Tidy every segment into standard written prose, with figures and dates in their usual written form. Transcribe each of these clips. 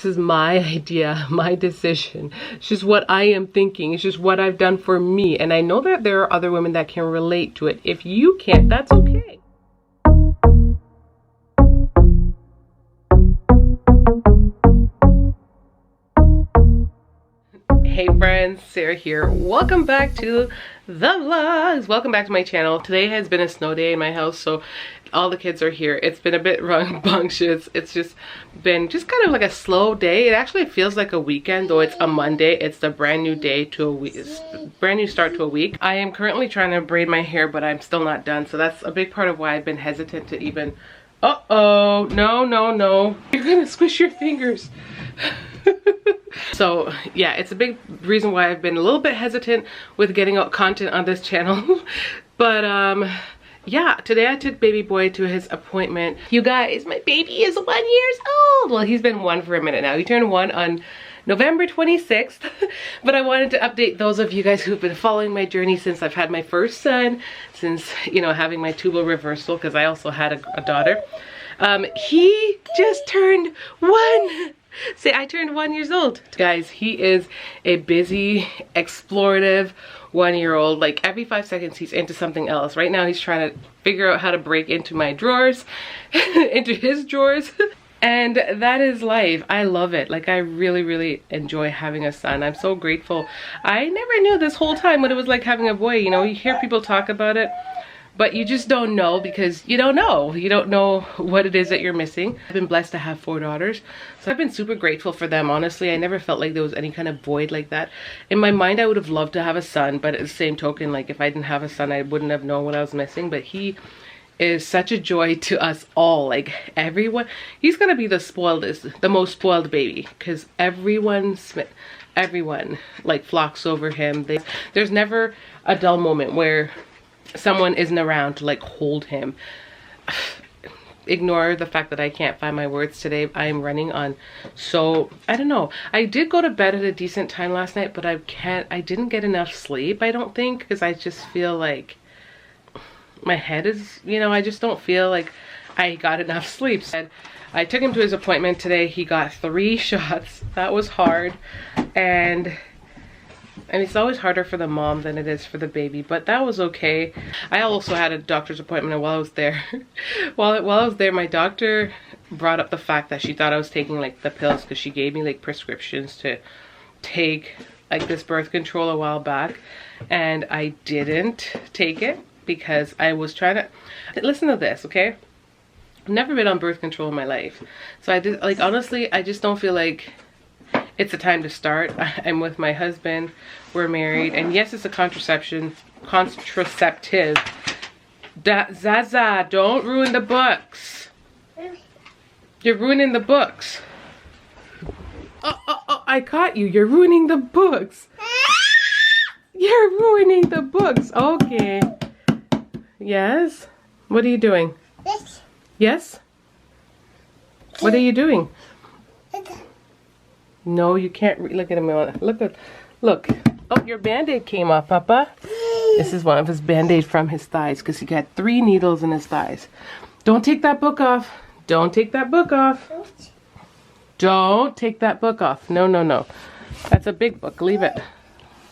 This is my idea, my decision. It's just what I am thinking. It's just what I've done for me. And I know that there are other women that can relate to it. If you can't, that's okay. Hey friends, Sarah here. Welcome back to the vlogs. Welcome back to my channel. Today has been a snow day in my house, so all the kids are here. It's been a bit rambunctious. It's just been kind of like a slow day. It actually feels like a weekend, though it's a Monday. It's the brand new day to a week, brand new start to a week. I am currently trying to braid my hair, but I'm still not done. So that's a big part of why I've been hesitant to even. Uh-oh, no. You're gonna squish your fingers. So yeah, it's a big reason why I've been a little bit hesitant with getting out content on this channel. But yeah, today I took baby boy to his appointment. You guys, my baby is 1 year old. Well, he's been 1 for a minute now. He turned 1 on November 26th. But I wanted to update those of you guys who've been following my journey since I've had my first son, since, you know, having my tubal reversal, because I also had a daughter. He just turned 1. Say, I turned 1 year old. Guys, he is a busy, explorative 1-year-old. Like every 5 seconds he's into something else. Right now he's trying to figure out how to break into my drawers, into his drawers. And that is life. I love it. Like I really enjoy having a son. I'm so grateful. I never knew this whole time what it was like having a boy. You know, you hear people talk about it, but you just don't know because you don't know. You don't know what it is that you're missing. I've been blessed to have 4 daughters. So I've been super grateful for them. Honestly, I never felt like there was any kind of void like that. In my mind, I would have loved to have a son, but at the same token, like if I didn't have a son, I wouldn't have known what I was missing. But he is such a joy to us all. Like everyone, he's gonna be the spoiledest, the most spoiled baby, because everyone like flocks over him. There's never a dull moment where someone isn't around to like hold him. Ignore the fact that I can't find my words today. I'm running on, so I don't know. I did go to bed at a decent time last night, but I didn't get enough sleep, I don't think, because I just feel like my head is, you know, I just don't feel like I got enough sleep. I took him to his appointment today. He got 3 shots. That was hard, and it's always harder for the mom than it is for the baby, but that was okay. I also had a doctor's appointment, and while I was there, while I was there, my doctor brought up the fact that she thought I was taking like the pills, because she gave me like prescriptions to take like this birth control a while back, and I didn't take it because I was trying to listen to this, okay? I've never been on birth control in my life, so I did, like, honestly, I just don't feel like it's the time to start. I'm with my husband, we're married, and yes, it's a contraceptive. Zaza, don't ruin the books. You're ruining the books. Oh, I caught you. You're ruining the books. You're ruining the books. Okay. Yes? What are you doing? Yes? What are you doing? No, you can't look at him. Look. Oh, your band-aid came off, Papa. This is one of his band-aid from his thighs, because he got 3 needles in his thighs. Don't take that book off. Don't take that book off. Don't take that book off. No. That's a big book. Leave it.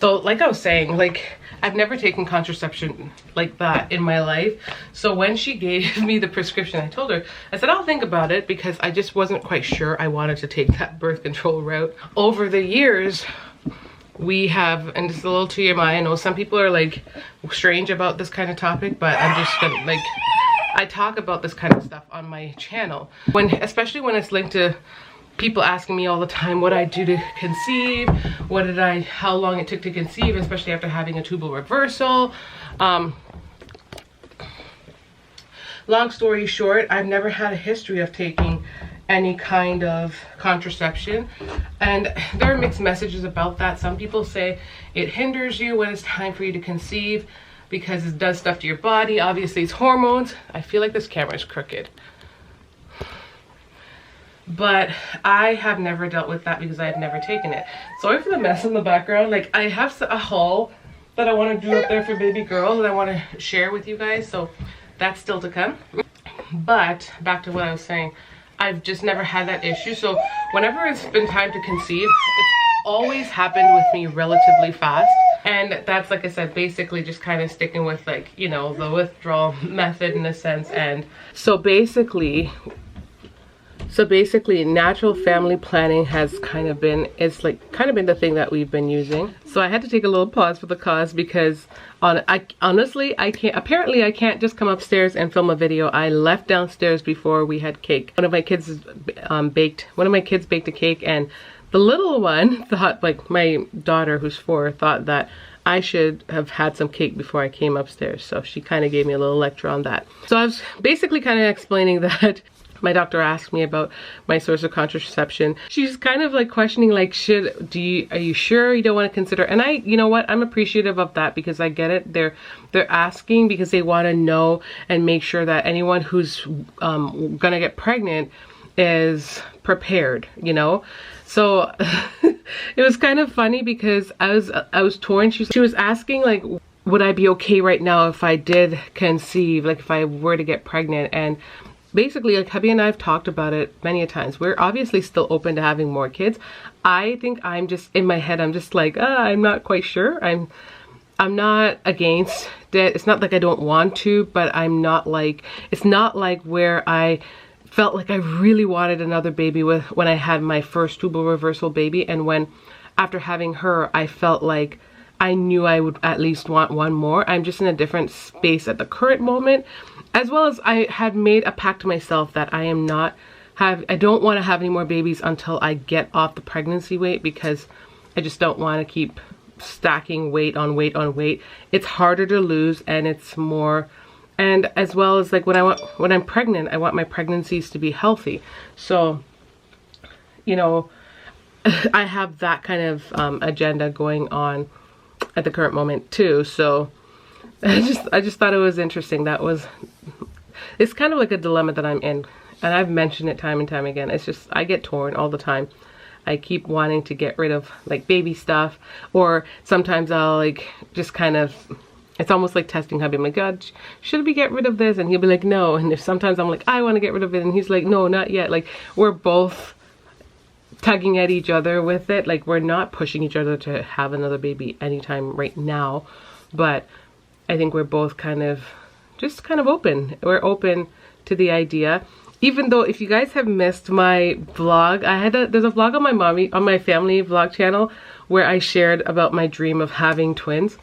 So, like I was saying, like, I've never taken contraception like that in my life. So when she gave me the prescription, I told her, I said, I'll think about it, because I just wasn't quite sure I wanted to take that birth control route. Over the years, we have, and it's a little TMI, I know some people are like strange about this kind of topic, but I'm just gonna, like, I talk about this kind of stuff on my channel. Especially when it's linked to people asking me all the time what I do to conceive, how long it took to conceive, especially after having a tubal reversal. Long story short, I've never had a history of taking any kind of contraception, and there are mixed messages about that. Some people say it hinders you when it's time for you to conceive because it does stuff to your body. Obviously it's hormones. I feel like this camera is crooked. But I have never dealt with that because I have never taken it. Sorry for the mess in the background. Like, I have a haul that I want to do up there for baby girl that I want to share with you guys. So that's still to come. But back to what I was saying. I've just never had that issue. So whenever it's been time to conceive, it's always happened with me relatively fast. And that's, like I said, basically just kind of sticking with, like, you know, the withdrawal method in a sense. And so basically natural family planning has kind of been, it's like kind of been the thing that we've been using. So I had to take a little pause for the cause because honestly I can't just come upstairs and film a video. I left downstairs before we had cake. One of my kids baked a cake, and the little one thought, like my daughter who's 4 thought that I should have had some cake before I came upstairs. So she kind of gave me a little lecture on that. So I was basically kind of explaining that my doctor asked me about my source of contraception. She's kind of like questioning, like, are you sure you don't want to consider? And you know what, I'm appreciative of that because I get it. They're asking because they want to know and make sure that anyone who's gonna get pregnant is prepared, you know. So it was kind of funny because I was torn. She was asking, like, would I be okay right now if I did conceive, like if I were to get pregnant? And basically, like, hubby and I have talked about it many a times. We're obviously still open to having more kids. I think I'm just, in my head, I'm just like, I'm not quite sure. I'm not against it. It's not like I don't want to, but I'm not like, it's not like where I felt like I really wanted another baby when I had my first tubal reversal baby. And when, after having her, I felt like I knew I would at least want one more. I'm just in a different space at the current moment. As well as I had made a pact to myself that I don't want to have any more babies until I get off the pregnancy weight, because I just don't want to keep stacking weight on weight on weight. It's harder to lose, and it's more, and as well as like when I'm pregnant, I want my pregnancies to be healthy. So, you know, I have that kind of agenda going on at the current moment too. So I just thought it was interesting. It's kind of like a dilemma that I'm in, and I've mentioned it time and time again. It's just, I get torn all the time. I keep wanting to get rid of like baby stuff, or sometimes I'll like just kind of, it's almost like testing hubby. I'm like, God, should we get rid of this? And he'll be like, no. And if sometimes I'm like, I want to get rid of it, and he's like, no, not yet. Like, we're both tugging at each other with it. Like, we're not pushing each other to have another baby anytime right now, but I think we're both kind of open. We're open to the idea. Even though, if you guys have missed my vlog, there's a vlog on my family vlog channel where I shared about my dream of having twins.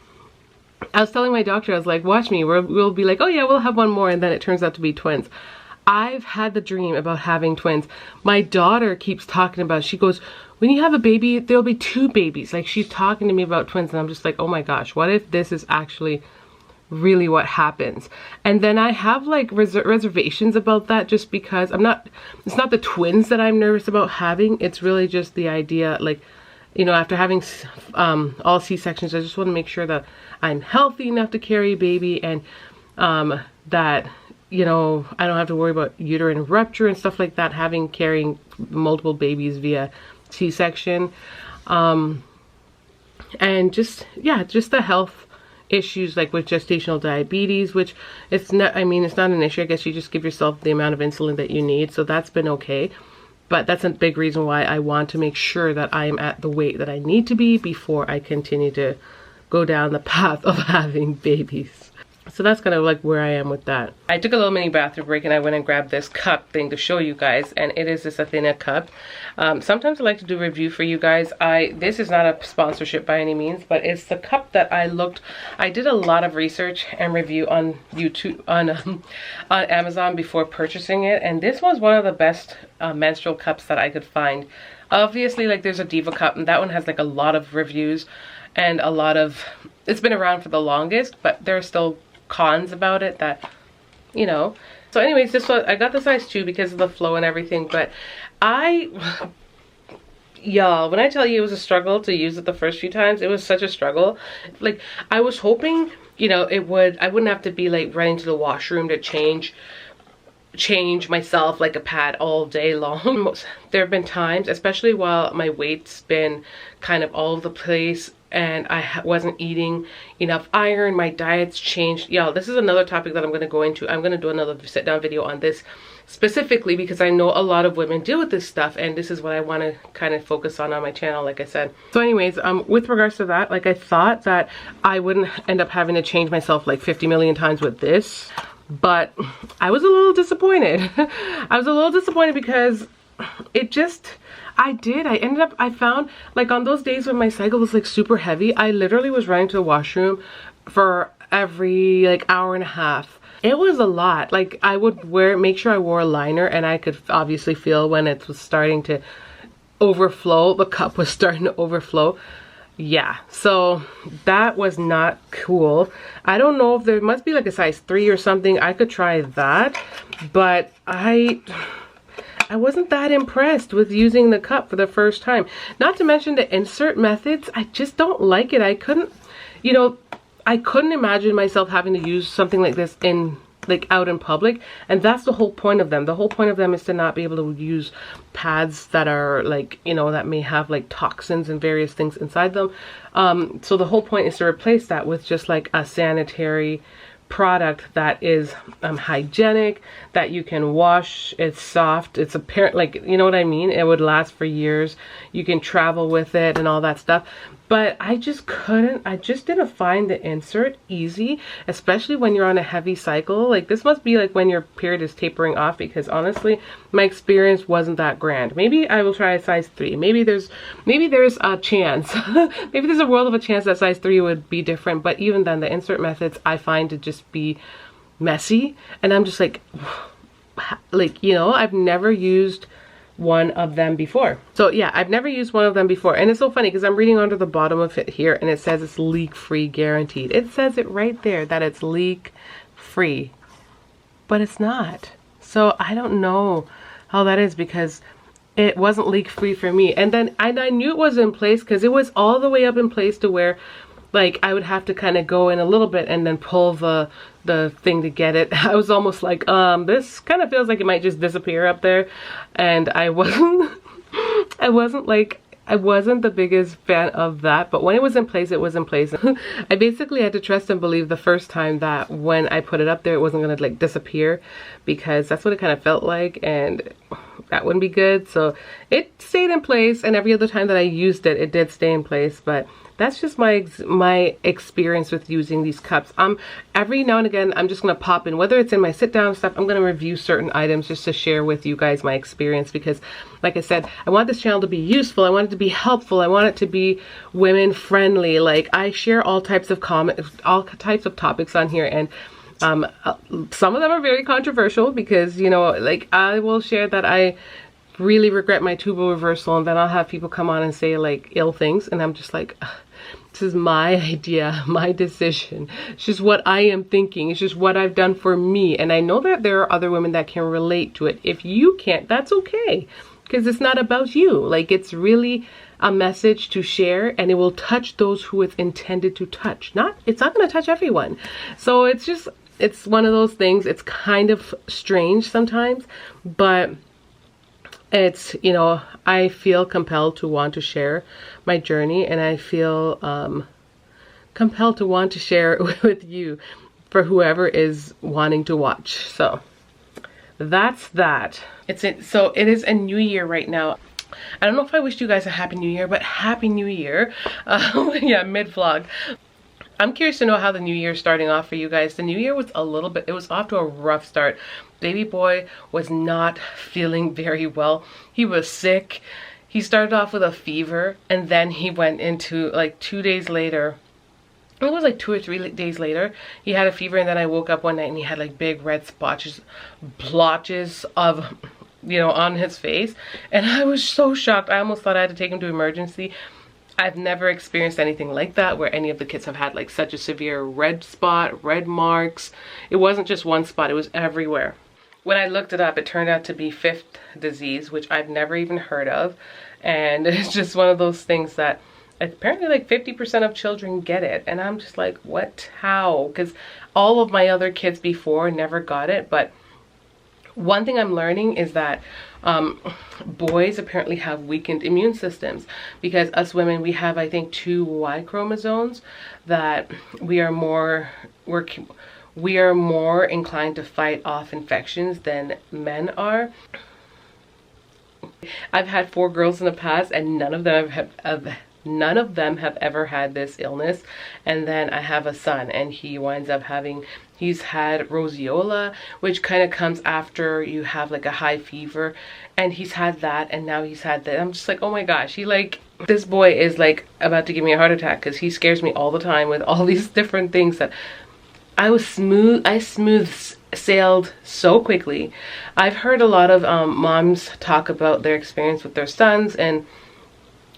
I was telling my doctor, I was like, watch me, we'll be like, oh yeah, we'll have one more, and then it turns out to be twins. I've had the dream about having twins. My daughter keeps talking about, she goes, when you have a baby, there'll be 2 babies. Like, she's talking to me about twins, and I'm just like, oh my gosh, what if this is actually really what happens? And then I have like reservations about that, just because it's not the twins that I'm nervous about having. It's really just the idea, like, you know, after having all C-sections, I just want to make sure that I'm healthy enough to carry a baby, and that, you know, I don't have to worry about uterine rupture and stuff like that, carrying multiple babies via C-section. And just, yeah, just the health issues, like with gestational diabetes, which it's not, I mean, it's not an issue. I guess you just give yourself the amount of insulin that you need, so that's been okay. But that's a big reason why I want to make sure that I'm at the weight that I need to be before I continue to go down the path of having babies. So that's kind of like where I am with that. I took a little mini bathroom break, and I went and grabbed this cup thing to show you guys, and it is this Athena cup. Sometimes I like to do a review for you guys. This is not a sponsorship by any means, but it's the cup that I did a lot of research and review on YouTube, on Amazon before purchasing it, and this was one of the best menstrual cups that I could find. Obviously, like, there's a Diva cup, and that one has like a lot of reviews and a lot of, it's been around for the longest, but there are still cons about it that, you know. So anyways, this one, I got the size 2 because of the flow and everything, but y'all, when I tell you it was a struggle to use it the first few times, it was such a struggle. Like, I was hoping, you know, I wouldn't have to be like running to the washroom to change myself like a pad all day long. There have been times, especially while my weight's been kind of all over the place and I wasn't eating enough iron, my diet's changed. Y'all, this is another topic that I'm going to go into. I'm going to do another sit down video on this specifically because I know a lot of women deal with this stuff, and this is what I want to kind of focus on my channel, like I said. So anyways, with regards to that, like I thought that I wouldn't end up having to change myself like 50 million times with this, but I was a little disappointed. I was a little disappointed because it just, I found like on those days when my cycle was like super heavy, I literally was running to the washroom for every like hour and a half. It was a lot. Like I would make sure I wore a liner, and I could obviously feel when it was starting to overflow, the cup was starting to overflow. Yeah, so that was not cool. I don't know if there must be like a size 3 or something. I could try that, but I wasn't that impressed with using the cup for the first time. Not to mention the insert methods. I just don't like it. I couldn't, you know, I couldn't imagine myself having to use something like this in like out in public, and that's the whole point of them. The whole point of them is to not be able to use pads that are like, you know, that may have like toxins and various things inside them. So the whole point is to replace that with just like a sanitary product that is hygienic, that you can wash. It's soft, it's apparent, like, you know what I mean, it would last for years, you can travel with it and all that stuff. But I just didn't find the insert easy, especially when you're on a heavy cycle. Like this must be like when your period is tapering off, because honestly my experience wasn't that grand. Maybe I will try a size 3. Maybe there's a chance maybe there's a world of a chance that size 3 would be different. But even then, the insert methods I find to just be messy, and I'm just like you know, I've never used one of them before. So yeah, I've never used one of them before. And it's so funny because I'm reading under the bottom of it here, and it says it's leak-free guaranteed. It says it right there that it's leak-free, but it's not. So I don't know how that is, because it wasn't leak-free for me. And then I knew it was in place because it was all the way up in place to where like I would have to kind of go in a little bit and then pull the thing to get it. I was almost like, this kind of feels like it might just disappear up there. And I wasn't the biggest fan of that, but when it was in place, it was in place. I basically had to trust and believe the first time that when I put it up there, it wasn't gonna like disappear, because that's what it kind of felt like, and that wouldn't be good. So it stayed in place, and every other time that I used it, it did stay in place. But that's just my experience with using these cups. Every now and again, I'm just gonna pop in, whether it's in my sit down stuff, I'm gonna review certain items just to share with you guys my experience, because like I said, I want this channel to be useful, I want it to be helpful, I want it to be women friendly. Like I share all types of topics on here, and some of them are very controversial, because, you know, like I will share that I really regret my tubal reversal, and then I'll have people come on and say like ill things, and I'm just like, this is my idea, my decision. It's just what I am thinking. It's just what I've done for me. And I know that there are other women that can relate to it. If you can't, that's okay, because it's not about you. Like, it's really a message to share, and it will touch those who it's intended to touch. It's not going to touch everyone. So it's one of those things. It's kind of strange sometimes, but it's, you know, I feel compelled to want to share my journey, and I feel compelled to want to share it with you, for whoever is wanting to watch. So that's that. So it is a new year right now. I don't know if I wished you guys a happy new year, but happy new year. Yeah, mid-vlog. I'm curious to know how the new year is starting off for you guys. The new year was it was off to a rough start. Baby boy was not feeling very well. He was sick. He started off with a fever, and then he went into like 2 days later. It was like 2 or 3 days later, he had a fever, and then I woke up one night and he had like big red blotches of, you know, on his face. And I was so shocked. I almost thought I had to take him to emergency. I've never experienced anything like that, where any of the kids have had like such a severe red spot, red marks. It wasn't just one spot, it was everywhere. When I looked it up, it turned out to be fifth disease, which I've never even heard of. And it's just one of those things that apparently like 50% of children get it. And I'm just like, what? How? Because all of my other kids before never got it. But one thing I'm learning is that boys apparently have weakened immune systems, because us women, we have, I think, 2 Y chromosomes that we are more, we are more inclined to fight off infections than men are. I've had 4 girls in the past, and none of them have ever had this illness. And then I have a son, and he winds up he's had roseola, which kind of comes after you have like a high fever, and he's had that, and now he's had that. I'm just like, oh my gosh, this boy is like about to give me a heart attack, because he scares me all the time with all these different things that I smooth sailed so quickly. I've heard a lot of moms talk about their experience with their sons, and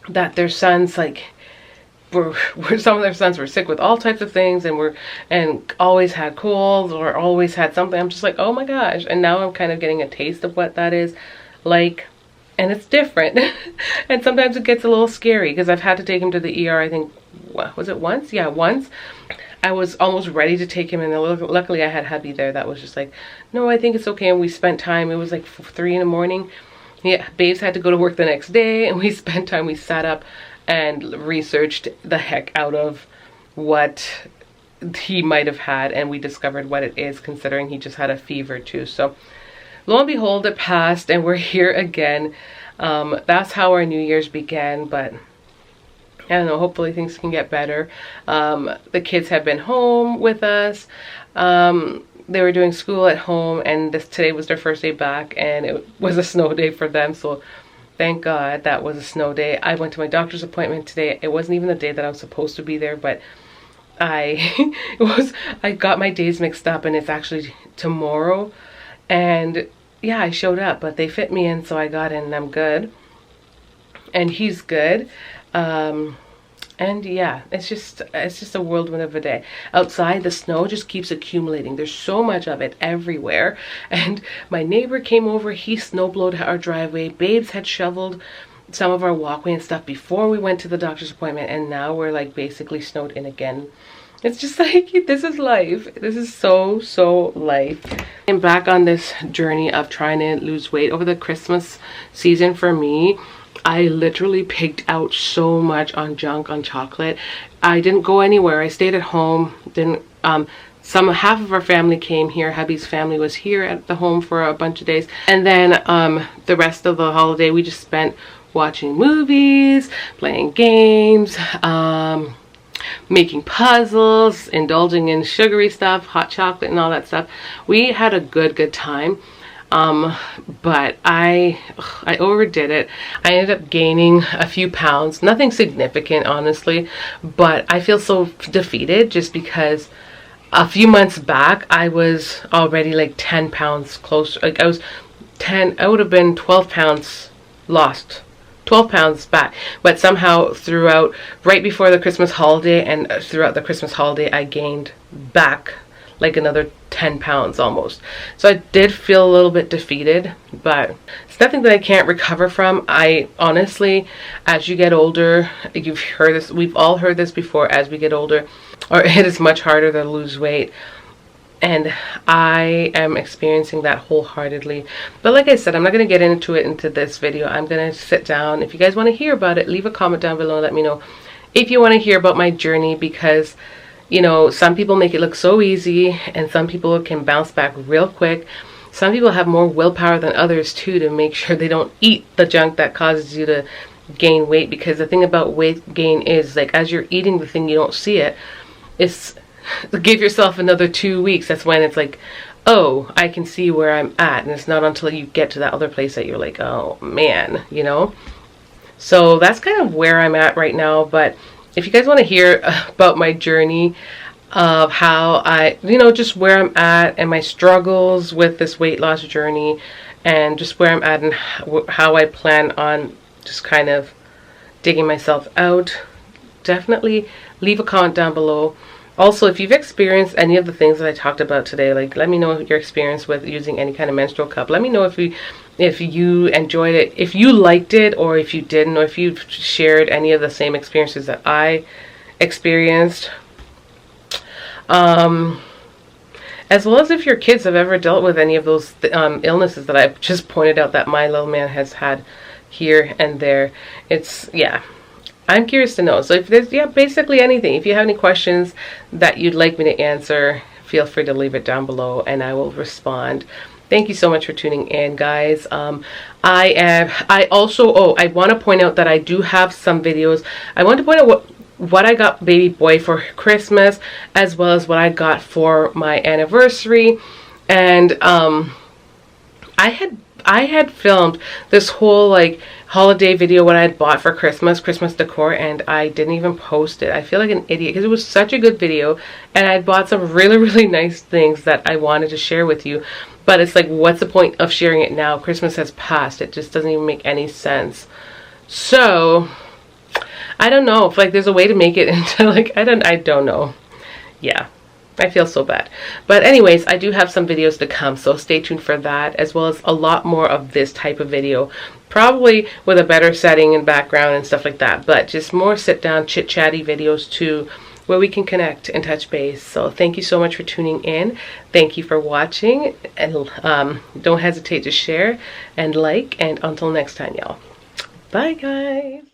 that their sons like some of their sons were sick with all types of things, and always had colds or always had something. I'm just like, oh my gosh. And now I'm kind of getting a taste of what that is like, and it's different. And sometimes it gets a little scary, because I've had to take him to the ER, I think, was it once? Yeah, once. I was almost ready to take him, and luckily I had hubby there that was just like, no, I think it's okay. And we spent time. It was like 3 in the morning. Yeah, Babes had to go to work the next day, and we spent time. We sat up and researched the heck out of what he might have had, and we discovered what it is, considering he just had a fever too. So lo and behold, it passed, and we're here again. That's how our New Year's began, but I don't know, hopefully things can get better. The kids have been home with us. They were doing school at home, and today was their first day back, and it was a snow day for them, so thank God that was a snow day. I went to my doctor's appointment today. It wasn't even the day that I was supposed to be there, but I got my days mixed up, and it's actually tomorrow. And yeah, I showed up, but they fit me in, so I got in, and I'm good. And he's good. And yeah, it's just a whirlwind of a day. Outside, the snow just keeps accumulating. There's so much of it everywhere. And my neighbor came over, he snowblowed our driveway. Babes had shoveled some of our walkway and stuff before we went to the doctor's appointment, and now we're like basically snowed in again. It's just like, this is life. This is so life. I'm back on this journey of trying to lose weight. Over the Christmas season for me, I literally picked out so much on junk, on chocolate. I didn't go anywhere. I stayed at home. Half of our family came here. Hubby's family was here at the home for a bunch of days. And then the rest of the holiday we just spent watching movies, playing games, making puzzles, indulging in sugary stuff, hot chocolate and all that stuff. We had a good time. But I overdid it. I ended up gaining a few pounds, nothing significant honestly, but I feel so defeated just because a few months back I was already like 10 pounds close. Like I would have been 12 pounds lost, 12 pounds back, but somehow right before the Christmas holiday and throughout the Christmas holiday I gained back like another 10 pounds almost. So I did feel a little bit defeated, but it's nothing that I can't recover from. I honestly, as you get older, you've heard this, we've all heard this before, as we get older, or it is much harder to lose weight. And I am experiencing that wholeheartedly. But like I said, I'm not going to get into this video. I'm going to sit down. If you guys want to hear about it, leave a comment down below. Let me know if you want to hear about my journey, because you know, some people make it look so easy, and some people can bounce back real quick. Some people have more willpower than others too, to make sure they don't eat the junk that causes you to gain weight. Because the thing about weight gain is, like, as you're eating the thing, you don't see it. It's give yourself another 2 weeks. That's when it's like, oh, I can see where I'm at. And it's not until you get to that other place that you're like, oh man, you know. So that's kind of where I'm at right now. But if you guys want to hear about my journey of how I, you know, just where I'm at and my struggles with this weight loss journey, and just where I'm at and how I plan on just kind of digging myself out, definitely leave a comment down below. Also, if you've experienced any of the things that I talked about today, like, let me know your experience with using any kind of menstrual cup. Let me know if you enjoyed it, if you liked it, or if you didn't, or if you've shared any of the same experiences that I experienced. As well as if your kids have ever dealt with any of those illnesses that I've just pointed out that my little man has had here and there. It's, yeah, I'm curious to know. So if there's, yeah, basically anything. If you have any questions that you'd like me to answer, feel free to leave it down below and I will respond. Thank you so much for tuning in, guys. I also I want to point out that I do have some videos. I want to point out what I got baby boy for Christmas, as well as what I got for my anniversary. And I had filmed this whole like holiday video, what I had bought for Christmas decor, and I didn't even post it. I feel like an idiot because it was such a good video and I bought some really nice things that I wanted to share with you. But it's like, what's the point of sharing it now? Christmas has passed. It just doesn't even make any sense. So I don't know if like there's a way to make it into like, I don't know. Yeah, I feel so bad. But anyways, I do have some videos to come, so stay tuned for that, as well as a lot more of this type of video, probably with a better setting and background and stuff like that, but just more sit down chit chatty videos too, where we can connect and touch base. So thank you so much for tuning in. Thank you for watching, and don't hesitate to share and like, and until next time, y'all. Bye, guys.